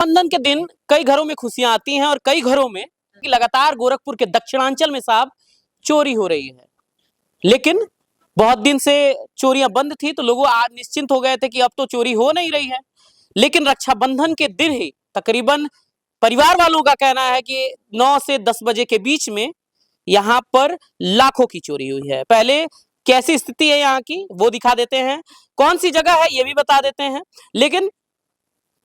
बंधन के दिन कई घरों में खुशियां आती हैं और कई घरों में लगातार गोरखपुर के दक्षिणांचल में साहब चोरी हो रही है। लेकिन बहुत दिन से चोरियां बंद थी तो लोग आज निश्चिंत हो गए थे कि अब तो चोरी हो नहीं रही है। लेकिन रक्षाबंधन के दिन ही तकरीबन परिवार वालों का कहना है कि 9 से 10 बजे के बीच में यहाँ पर लाखों की चोरी हुई है। पहले कैसी स्थिति है यहाँ की वो दिखा देते हैं, कौन सी जगह है ये भी बता देते हैं। लेकिन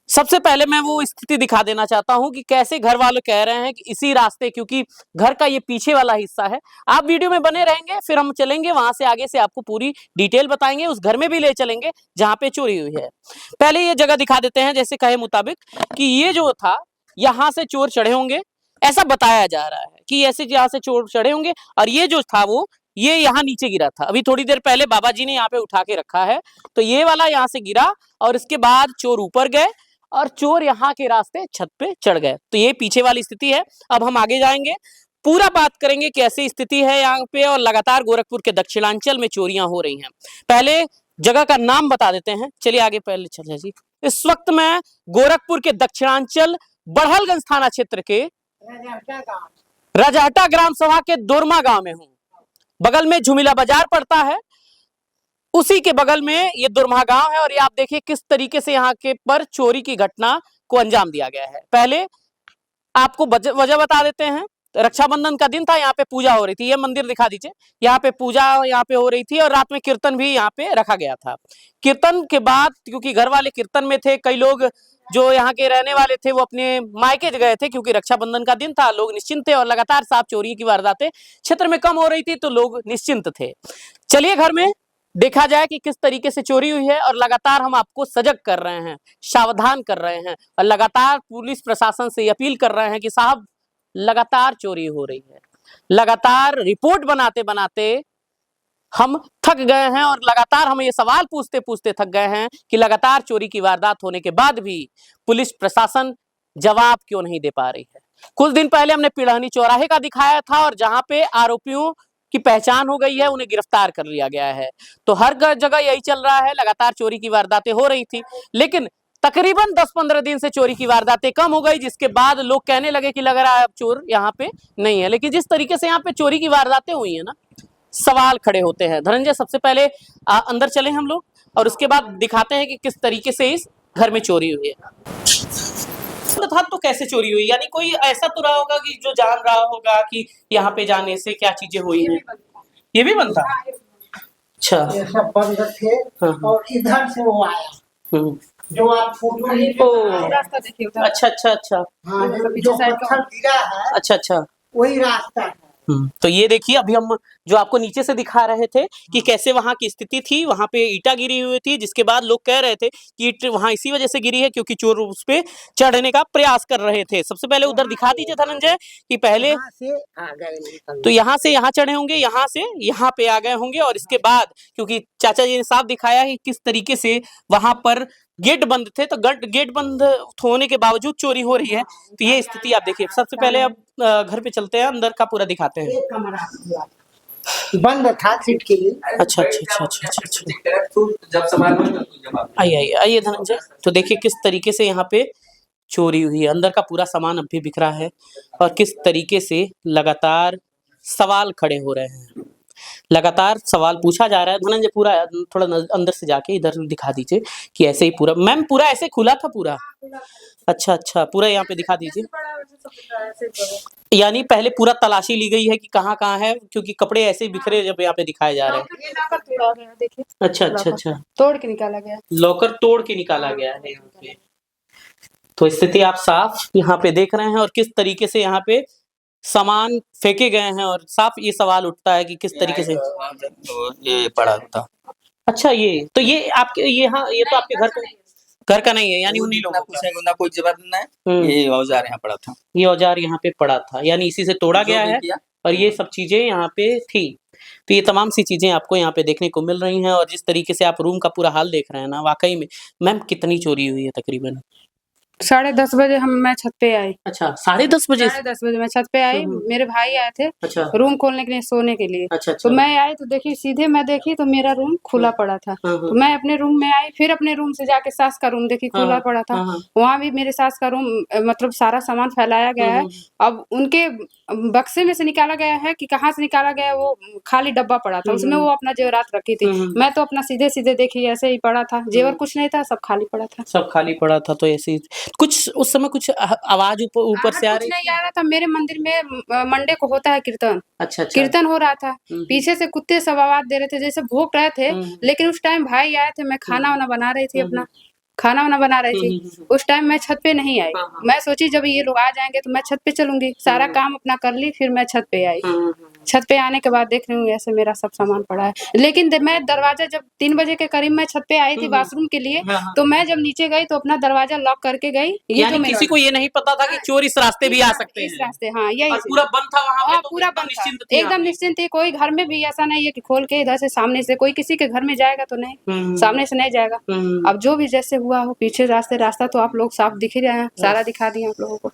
सबसे पहले मैं वो स्थिति दिखा देना चाहता हूं कि कैसे घर वाले कह रहे हैं कि इसी रास्ते, क्योंकि घर का ये पीछे वाला हिस्सा है। आप वीडियो में बने रहेंगे, फिर हम चलेंगे वहां से आगे से आपको पूरी डिटेल बताएंगे, उस घर में भी ले चलेंगे जहां पे चोरी हुई है। पहले ये जगह दिखा देते हैं, जैसे कहे मुताबिक कि ये जो था यहाँ से चोर चढ़े होंगे, ऐसा बताया जा रहा है कि ऐसे यहाँ से चोर चढ़े होंगे और ये जो था वो ये यहाँ नीचे गिरा था। अभी थोड़ी देर पहले बाबा जी ने यहाँ पे उठा के रखा है, तो ये वाला यहाँ से गिरा और इसके बाद चोर ऊपर गए और चोर यहाँ के रास्ते छत पे चढ़ गए। तो ये पीछे वाली स्थिति है। अब हम आगे जाएंगे, पूरा बात करेंगे कैसी स्थिति है यहाँ पे और लगातार गोरखपुर के दक्षिणांचल में चोरियां हो रही हैं। पहले जगह का नाम बता देते हैं, चलिए आगे पहले चले जी। इस वक्त मैं गोरखपुर के दक्षिणांचल बड़हलगंज थाना क्षेत्र के रजहटा ग्राम सभा के दोरमा गांव में हूँ। बगल में झुमिला बाजार पड़ता है, उसी के बगल में ये दुरमा गांव है और ये आप देखिए किस तरीके से यहाँ के पर चोरी की घटना को अंजाम दिया गया है। पहले आपको वजह बता देते हैं। रक्षाबंधन का दिन था, यहाँ पे पूजा हो रही थी। ये मंदिर दिखा दीजिए, यहाँ पे पूजा यहाँ पे हो रही थी और रात में कीर्तन भी यहाँ पे रखा गया था। कीर्तन के बाद क्योंकि घर वाले कीर्तन में थे, कई लोग जो यहाँ के रहने वाले थे वो अपने मायके गए थे क्योंकि रक्षाबंधन का दिन था, लोग निश्चिंत थे और लगातार साहब चोरी की वारदातें क्षेत्र में कम हो रही थी तो लोग निश्चिंत थे। चलिए घर में देखा जाए कि किस तरीके से चोरी हुई है और लगातार हम आपको सजग कर रहे हैं, सावधान कर रहे हैं और लगातार पुलिस प्रशासन से अपील कर रहे हैं कि साहब लगातार चोरी हो रही है। लगातार रिपोर्ट बनाते बनाते हम थक गए हैं और लगातार हम ये सवाल पूछते पूछते थक गए हैं कि लगातार चोरी की वारदात होने के बाद भी पुलिस प्रशासन जवाब क्यों नहीं दे पा रही है। कुछ दिन पहले हमने पिड़हनी चौराहे का दिखाया था और जहां पे आरोपियों की पहचान हो गई है, उन्हें गिरफ्तार कर लिया गया है। तो हर जगह यही चल रहा है, लगातार चोरी की वारदातें हो रही थी। लेकिन तकरीबन 10-15 दिन से चोरी की वारदातें कम हो गई, जिसके बाद लोग कहने लगे कि लग रहा है अब चोर यहाँ पे नहीं है। लेकिन जिस तरीके से यहाँ पे चोरी की वारदातें हुई है ना, सवाल खड़े होते हैं। धनंजय, सबसे पहले अंदर चले हम लोग और उसके बाद दिखाते हैं कि किस तरीके से इस घर में चोरी हुई है। था तो कैसे चोरी हुई, यानी कोई ऐसा तो रहा होगा कि जो जान रहा होगा कि यहाँ पे जाने से क्या चीजें हुई हैं। ये भी बंद था? अच्छा, ये सब बंद थे। हाँ। और इधर से वो आया जो आप फोटो रास्ता देखिए उधर। अच्छा अच्छा अच्छा, हाँ, जो पत्थर गिरा है अच्छा अच्छा, वही रास्ता है। तो ये देखिए अभी हम जो आपको नीचे से दिखा रहे थे कि कैसे वहां की स्थिति थी। वहां पे ईटा गिरी हुई थी, जिसके बाद लोग कह रहे थे कि ईट वहां इसी वजह से गिरी है क्योंकि चोर उस पे चढ़ने का प्रयास कर रहे थे। सबसे पहले उधर दिखा दीजिए धनंजय कि पहले यहाँ से आ गए, तो यहाँ से यहाँ चढ़े होंगे, यहाँ से यहाँ पे आ गए होंगे और इसके बाद क्योंकि चाचा जी ने साफ दिखाया है किस तरीके से वहां पर गेट बंद थे, तो गेट बंद होने के बावजूद चोरी हो रही है। तो ये स्थिति आप देखिए। सबसे पहले अब घर पे चलते हैं, अंदर का पूरा दिखाते हैं। एक कमरा बंद था खिड़की। अच्छा अच्छा अच्छा अच्छा अच्छा, आइए आइए आइए धनंजय। तो देखिए किस तरीके से यहाँ पे चोरी हुई है, अंदर का पूरा सामान अब भी बिखरा है और किस तरीके से लगातार सवाल खड़े हो रहे हैं, लगातार सवाल पूछा जा रहा है। धनंजय पूरा थोड़ा अंदर से जाके इधर दिखा दीजिए कि ऐसे ही पूरा, मैम पूरा ऐसे खुला था पूरा? अच्छा अच्छा, पूरा यहाँ पे दिखा दीजिए। यानी पहले पूरा तलाशी ली गई है कि कहाँ कहाँ है, क्योंकि कपड़े ऐसे ही बिखरे जब यहाँ पे दिखाए जा रहे हैं। अच्छा अच्छा अच्छा, तोड़ के निकाला गया, लॉकर तोड़ के निकाला गया है यहाँ पे। तो स्थिति आप साफ यहाँ पे देख रहे हैं और किस तरीके से यहाँ पे सामान फेंके गए हैं और साफ ये सवाल उठता है कि किस तरीके से ये पड़ा था। अच्छा, ये तो ये आपके ये तो आपके घर का नहीं है, यानी उन्हीं लोगों का। ना कोई जबरदस्त नहीं, ये औजार यहाँ पड़ा था, ये औजार यहाँ पे पड़ा था, यानी इसी से तोड़ा गया है और ये सब चीजें यहाँ पे थी। तो ये तमाम सी चीजें आपको यहाँ पे देखने को मिल रही हैं और जिस तरीके से आप रूम का पूरा हाल देख रहे हैं ना, वाकई में। मैम कितनी चोरी हुई है तकरीबन? 10:30 बजे मैं छत पे आई। अच्छा 10:30 बजे। 10:30 बजे मैं छत पे आई। मेरे भाई आए थे अच्छा रूम खोलने के लिए, सोने के लिए। अच्छा तो मैं आई तो देखी, सीधे मैं देखी तो मेरा रूम खुला पड़ा था। तो मैं अपने रूम में आई, फिर अपने रूम से जाके सास का रूम देखी, खुला पड़ा था। वहाँ भी मेरे सास का रूम मतलब सारा सामान फैलाया गया है। अब उनके बक्से में से निकाला गया है कि कहाँ से निकाला गया है, वो खाली डब्बा पड़ा था, उसमें वो अपना जेवरात रखी थी। मैं तो अपना सीधे सीधे देखी ऐसे ही पड़ा था, जेवर कुछ नहीं था, सब खाली पड़ा था। सब खाली पड़ा था। तो ऐसे ही कुछ उस समय कुछ आवाज ऊपर से आ कुछ रही नहीं थी? आ रहा था। मेरे मंदिर में मंडे को होता है कीर्तन। अच्छा अच्छा। कीर्तन हो रहा था, पीछे से कुत्ते सब आवाज दे रहे थे, जैसे भौंक रहे थे। लेकिन उस टाइम भाई आए थे, मैं खाना वाना बना रही थी, अपना खाना वाना बना रही थी। उस टाइम मैं छत पे नहीं आई। मैं सोची जब ये लोग आ जाएंगे तो मैं छत पे चलूंगी, सारा काम अपना कर ली, फिर मैं छत पे आई। छत पे आने के बाद देख रही हूँ ऐसे मेरा सब सामान पड़ा है। लेकिन मैं दरवाजा जब 3 बजे के करीब मैं छत पे आई थी बाथरूम के लिए, तो मैं जब नीचे गई तो अपना दरवाजा लॉक करके गई। ये यानी जो मेरा किसी को ये नहीं पता था कि चोर इस रास्ते भी आ सकते इस हैं। रास्ते, हाँ यही और चीज़। पूरा बंद था वहां पे, हाँ तो पूरा एकदम बंद था, निश्चिंत थी एकदम आप। निश्चिंत थी। कोई घर में भी ऐसा नहीं है कि खोल के इधर से सामने से कोई किसी के घर में जाएगा तो नहीं, सामने से नहीं जाएगा। अब जो भी जैसे हुआ हो, पीछे रास्ता तो आप लोग साफ दिख ही रहे हैं, सारा दिखा दिए आप लोगों को।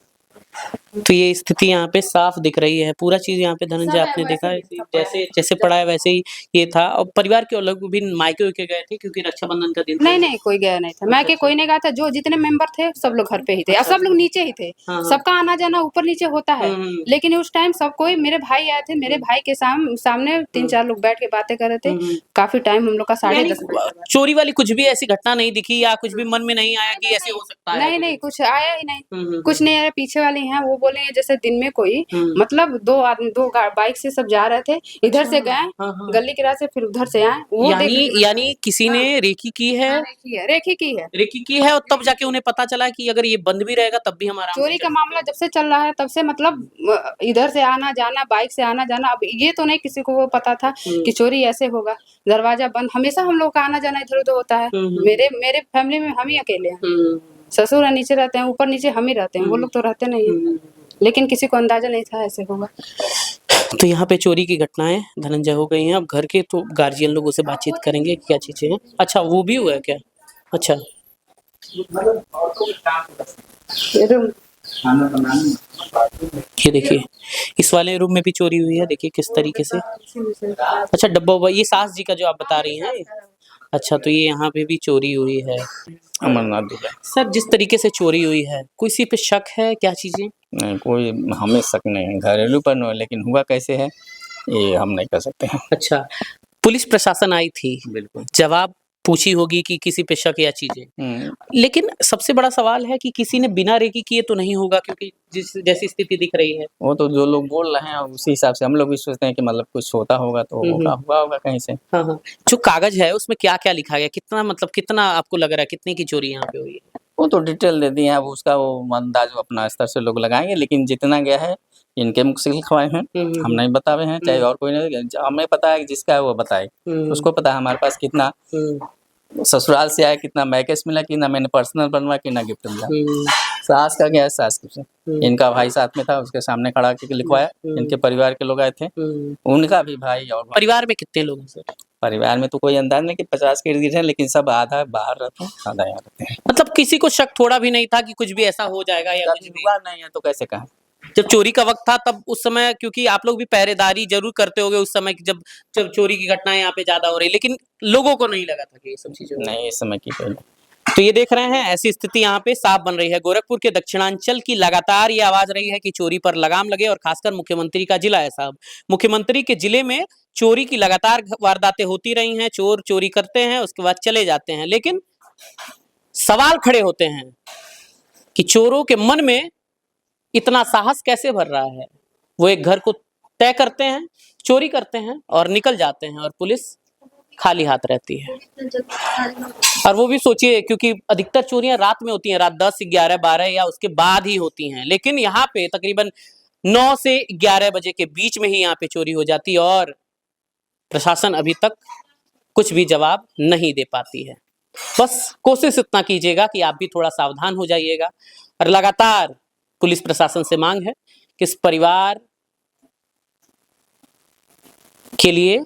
तो ये स्थिति यहाँ पे साफ दिख रही है, पूरा चीज यहाँ पे धनंजय सब आपने वैसे देखा है ही, कि सब पड़ा जैसे जैसे पड़ा है वैसे ही ये था। और परिवार के लोग भी मायके उके गए थे क्योंकि रक्षाबंधन का दिन था। नहीं कोई गया नहीं था, मैं के कोई नहीं गया था। जो जितने मेंबर थे सब लोग घर पे ही थे, और सब लोग नीचे ही थे। सबका आना जाना ऊपर नीचे होता है, लेकिन उस टाइम सब कोई, मेरे भाई आए थे, मेरे भाई के सामने 3-4 लोग बैठ के बातें कर रहे थे। काफी टाइम हम लोग का 10:30 बजे तक। चोरी वाली कुछ भी ऐसी घटना नहीं दिखी या कुछ भी मन में नहीं आया कि ऐसे हो सकता है? नहीं कुछ आया ही नहीं, कुछ नहीं आया। पीछे वाले हैं वो बोले जैसे दिन में कोई मतलब 2 आदमी 2 बाइक से सब जा रहे थे, इधर से गए गली के रास्ते, फिर उधर से आए। वो यानी किसी ने रेकी की है, रेखी की है। और तब जाके उन्हें पता चला कि अगर ये बंद भी रहेगा तब भी हमारा चोरी का मामला जब से चल रहा है तब से मतलब इधर से आना जाना, बाइक से आना जाना। अब ये तो नहीं किसी को वो पता था कि चोरी ऐसे होगा। दरवाजा बंद, हमेशा हम लोग का आना जाना इधर उधर होता है। मेरे फैमिली में हम ही अकेले हैं, ससुर नीचे रहते हैं, ऊपर नीचे हम ही रहते हैं, वो लोग तो रहते नहीं है। लेकिन किसी को अंदाजा नहीं था ऐसे होगा। तो यहाँ पे चोरी की घटनाएं धनंजय हो गई हैं। अब घर के तो गार्जियन लोगों से बातचीत करेंगे क्या चीजें हैं। अच्छा वो भी हुआ है क्या? अच्छा ये देखिए इस वाले रूम में भी चोरी हुई है, देखिए किस तरीके से। अच्छा डब्बा हुआ, ये सास जी का जो आप बता रही हैं। अच्छा तो ये यहाँ पे भी चोरी हुई है। अमरनाथ दुबे। सर जिस तरीके से चोरी हुई है, किसी पे शक है क्या चीजें? नहीं कोई हमें शक नहीं है, घरेलू पर नहीं, लेकिन हुआ कैसे है ये हम नहीं कह सकते हैं। अच्छा पुलिस प्रशासन आई थी, बिल्कुल जवाब पूछी होगी कि किसी पे शक या चीजें, लेकिन सबसे बड़ा सवाल है कि किसी ने बिना रेकी किए तो नहीं होगा, क्योंकि जिस जैसी स्थिति दिख रही है। वो तो जो लोग बोल रहे हैं उसी हिसाब से हम लोग भी सोचते हैं कि मतलब कुछ होता होगा तो हुआ होगा कहीं से। हाँ जो कागज है उसमें क्या क्या लिखा गया, कितना मतलब कितना आपको लग रहा है कितने की चोरी यहाँ पे हुई है? वो तो डिटेल दे दिए हैं, अब उसका वो अंदाज अपना स्तर से लोग लगाएंगे, लेकिन जितना गया है इनके मुख से लिखवाए हैं, हम नहीं बताए हैं, चाहे और कोई नहीं। हमें पता है कि जिसका है वो बताए, उसको पता है हमारे पास कितना ससुराल से आया, कितना मैकेस मिला, कि ना मैंने पर्सनल बनवा, कि ना गिफ्ट मिला। सास का क्या है, सास से इनका भाई साथ में था, उसके सामने खड़ा करके लिखवाया। इनके परिवार के लोग आए थे, उनका भी भाई। और परिवार में कितने लोग हैं सर? परिवार में तो कोई अंदाज नहीं कि 50 के इर्द गिर्द है, लेकिन सब आधा बाहर रहते हैं, आधा यहाँ रहते हैं। मतलब किसी को शक थोड़ा भी नहीं था कि कुछ भी ऐसा हो जाएगा या कुछ भी? हुआ नहीं है तो कैसे कहें। जब चोरी का वक्त था तब उस समय, क्योंकि आप लोग भी पहरेदारी जरूर करते होगे उस समय जब जब चोरी की घटनाएं यहाँ पे ज्यादा हो रही, लेकिन लोगों को नहीं लगा था कि ये सब चीजें नहीं इस समय की कोई। तो ये देख रहे हैं ऐसी स्थिति यहाँ पे साफ बन रही है। गोरखपुर के दक्षिणांचल की लगातार ये आवाज रही है कि चोरी पर लगाम लगे, और खासकर मुख्यमंत्री का जिला है साहब। मुख्यमंत्री के जिले में चोरी की लगातार वारदातें होती रही हैं, चोर चोरी करते हैं उसके बाद चले जाते हैं, लेकिन सवाल खड़े होते हैं कि चोरों के मन में इतना साहस कैसे भर रहा है। वो एक घर को तय करते हैं, चोरी करते हैं और निकल जाते हैं, और पुलिस खाली हाथ रहती है। और वो भी सोचिए क्योंकि अधिकतर चोरियां रात में होती हैं, रात 10, 11, 12 या उसके बाद ही होती हैं, लेकिन यहाँ पे तकरीबन 9 से 11 बजे के बीच में ही यहाँ पे चोरी हो जाती है, और प्रशासन अभी तक कुछ भी जवाब नहीं दे पाती है। बस कोशिश इतना कीजिएगा कि आप भी थोड़ा सावधान हो जाइएगा, और लगातार पुलिस प्रशासन से मांग है कि इस परिवार के लिए,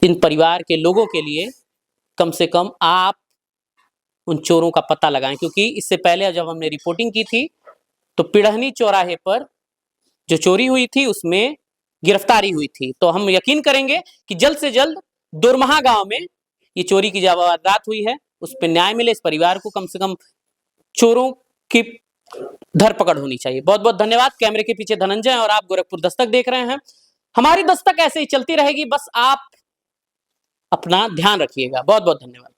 इन परिवार के लोगों के लिए कम से कम आप उन चोरों का पता लगाएं, क्योंकि इससे पहले जब हमने रिपोर्टिंग की थी तो पिड़हनी चौराहे पर जो चोरी हुई थी उसमें गिरफ्तारी हुई थी। तो हम यकीन करेंगे कि जल्द से जल्द दुरमहा गांव में ये चोरी की जो वारदात हुई है उस पर न्याय मिले, इस परिवार को कम से कम चोरों की धरपकड़ होनी चाहिए। बहुत बहुत धन्यवाद। कैमरे के पीछे धनंजय और आप गोरखपुर दस्तक देख रहे हैं। हमारी दस्तक ऐसे ही चलती रहेगी, बस आप अपना ध्यान रखिएगा। बहुत बहुत धन्यवाद।